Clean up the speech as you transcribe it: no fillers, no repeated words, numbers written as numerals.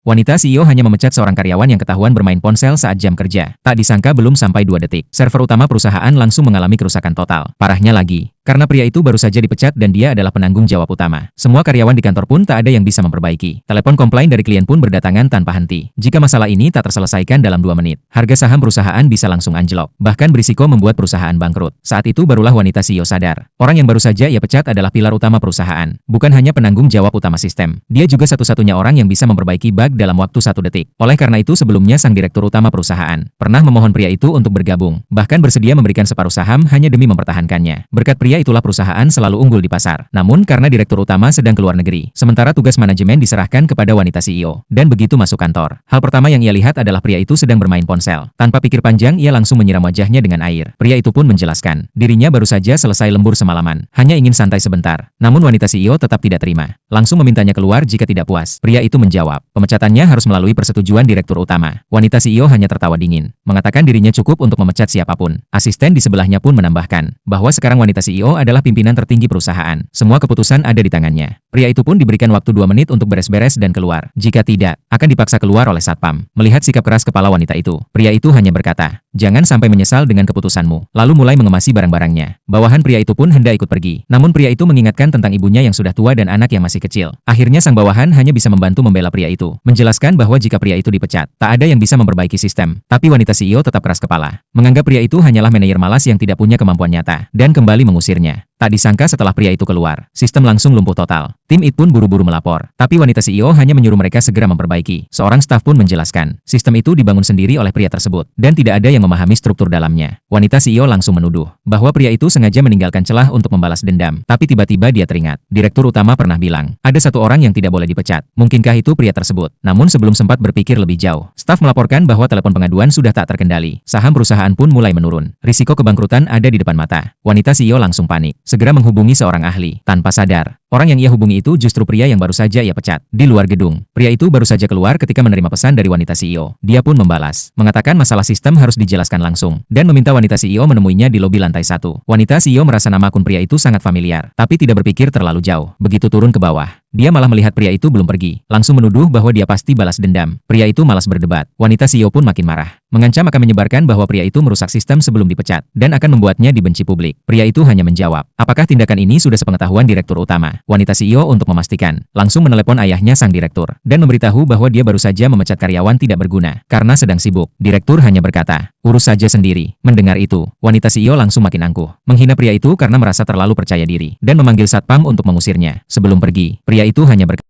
Wanita CEO hanya memecat seorang karyawan yang ketahuan bermain ponsel saat jam kerja. Tak disangka belum sampai 2 detik, server utama perusahaan langsung mengalami kerusakan total. Parahnya lagi, karena pria itu baru saja dipecat dan dia adalah penanggung jawab utama. Semua karyawan di kantor pun tak ada yang bisa memperbaiki. Telepon komplain dari klien pun berdatangan tanpa henti. Jika masalah ini tak terselesaikan dalam 2 menit, harga saham perusahaan bisa langsung anjlok. Bahkan berisiko membuat perusahaan bangkrut. Saat itu barulah wanita CEO sadar. Orang yang baru saja ia pecat adalah pilar utama perusahaan. Bukan hanya penanggung jawab utama sistem. Dia juga satu-satunya orang yang bisa memperbaiki bug dalam waktu 1 detik. Oleh karena itu sebelumnya sang direktur utama perusahaan pernah memohon pria itu untuk bergabung. Bahkan bersedia memberikan separuh saham hanya demi mempertahankannya. Berkat pria itulah perusahaan selalu unggul di pasar. Namun karena direktur utama sedang keluar negeri, sementara tugas manajemen diserahkan kepada wanita CEO. Dan begitu masuk kantor, hal pertama yang ia lihat adalah pria itu sedang bermain ponsel. Tanpa pikir panjang ia langsung menyiram wajahnya dengan air. Pria itu pun menjelaskan, dirinya baru saja selesai lembur semalaman, hanya ingin santai sebentar. Namun wanita CEO tetap tidak terima. Langsung memintanya keluar jika tidak puas. Pria itu menjawab, pemecatannya harus melalui persetujuan direktur utama. Wanita CEO hanya tertawa dingin, mengatakan dirinya cukup untuk memecat siapapun. Asisten di sebelahnya pun menambahkan, bahwa sekarang wanita CEO adalah pimpinan tertinggi perusahaan. Semua keputusan ada di tangannya. Pria itu pun diberikan waktu 2 menit untuk beres-beres dan keluar. Jika tidak, akan dipaksa keluar oleh satpam. Melihat sikap keras kepala wanita itu, pria itu hanya berkata, jangan sampai menyesal dengan keputusanmu. Lalu mulai mengemasi barang-barangnya. Bawahan pria itu pun hendak ikut pergi. Namun pria itu mengingatkan tentang ibunya yang sudah tua dan anak yang masih kecil. Akhirnya sang bawahan hanya bisa membantu membela pria itu. Menjelaskan bahwa jika pria itu dipecat, tak ada yang bisa memperbaiki sistem. Tapi wanita CEO tetap keras kepala. Menganggap pria itu hanyalah manajer malas yang tidak punya kemampuan nyata. Dan kembali mengusirnya. Tak disangka setelah pria itu keluar, sistem langsung lumpuh total. Tim IT pun buru-buru melapor. Tapi wanita CEO hanya menyuruh mereka segera memperbaiki. Seorang staf pun menjelaskan, sistem itu dibangun sendiri oleh pria tersebut. Dan tidak ada yang memahami struktur dalamnya. Wanita CEO langsung menuduh, bahwa pria itu sengaja meninggalkan celah untuk membalas dendam. Tapi tiba-tiba dia teringat. Direktur utama pernah bilang, ada satu orang yang tidak boleh dipecat. Mungkinkah itu pria tersebut? Namun sebelum sempat berpikir lebih jauh, staf melaporkan bahwa telepon pengaduan sudah tak terkendali. Saham perusahaan pun mulai menurun. Risiko kebangkrutan ada di depan mata. Wanita CEO langsung panik. Segera menghubungi seorang ahli. Tanpa sadar, orang yang ia hubungi itu justru pria yang baru saja ia pecat. Di luar gedung, pria itu baru saja keluar ketika menerima pesan dari wanita CEO. Dia pun membalas, mengatakan masalah sistem harus dijelaskan langsung, dan meminta wanita CEO menemuinya di lobi lantai 1. Wanita CEO merasa nama akun pria itu sangat familiar, tapi tidak berpikir terlalu jauh. Begitu turun ke bawah, dia malah melihat pria itu belum pergi. Langsung menuduh bahwa dia pasti balas dendam. Pria itu malas berdebat. Wanita CEO pun makin marah. Mengancam akan menyebarkan bahwa pria itu merusak sistem sebelum dipecat, dan akan membuatnya dibenci publik. Pria itu hanya menjawab, apakah tindakan ini sudah sepengetahuan direktur utama? Wanita CEO untuk memastikan, langsung menelepon ayahnya sang direktur, dan memberitahu bahwa dia baru saja memecat karyawan tidak berguna, karena sedang sibuk. Direktur hanya berkata, urus saja sendiri. Mendengar itu, wanita CEO langsung makin angkuh. Menghina pria itu karena merasa terlalu percaya diri, dan memanggil satpam untuk mengusirnya. Sebelum pergi, pria itu hanya berkata,